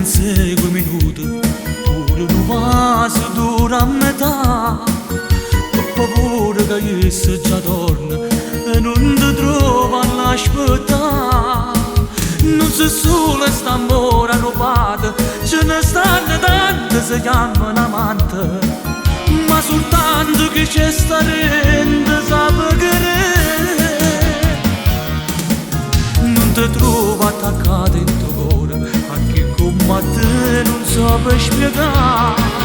segue un minuto, pure un vaso dura a metà. Ho paura che io se già torna e non ti trovo all'aspettare. Non c'è solo st'amore rubato, ce ne stanno tante si chiamano amante, ma soltanto che c'è sta rende sa pagare. Non ti trovo attaccato in tuo cuore, a chi come te non so per spiegare.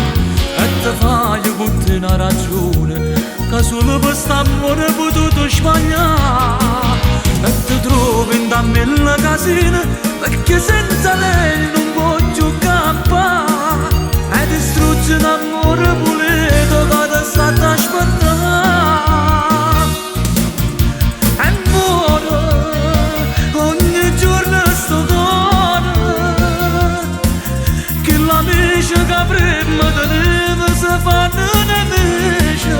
E ti fai con te una ragione, che solo per st'amore ho potuto sbagliare. E ti trovi in da mille casine, perché senza lei non voglio campare. E distruggi l'amore pulito che ti sta ad aspettare. E muore ogni giorno sto cuore, che l'amici che prima tenevo si fanno nemici.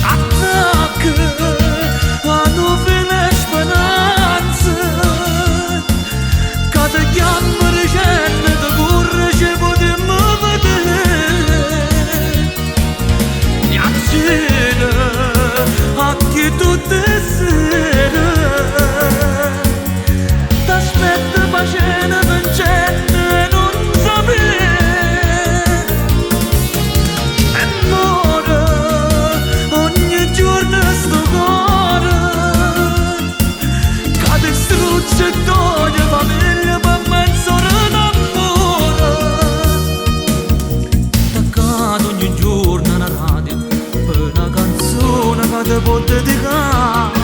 Attacca tutte sere t'aspetto facendo vincente e non sapere. E muore ogni giorno sto cuore, che distrugge e toglie famiglia per mezz'ora d'amore. Attaccato ogni giorno alla radio per una canzone che ti può dedicare,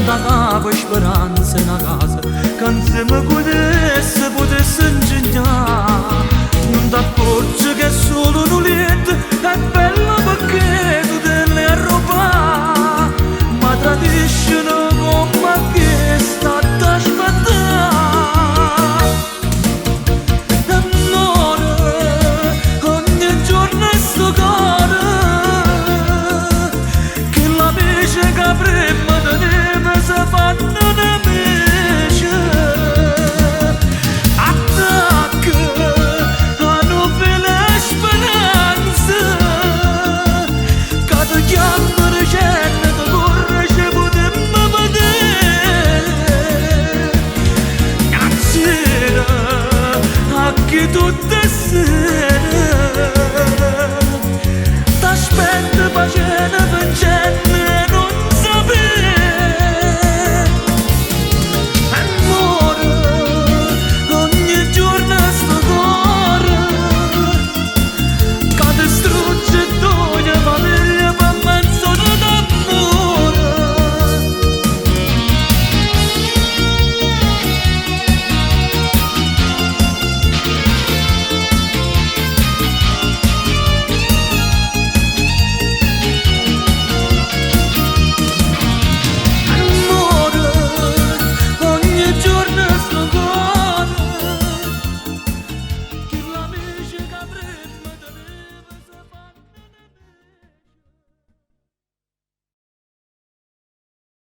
da capo speranza in una casa che insieme godesse potesse ingegnare. Non ti accorgi che è solo un lietto, è bello perché tu te ne arrobare, ma tradiscono come che sta ad aspettare. E muore ogni giorno sto cuore, che l'amici che prima tenevo si fanno nemici. Attacca a nobile speranza, che ti chiamano gente che corre ci potremmo vedere. Cazzina a chi tutte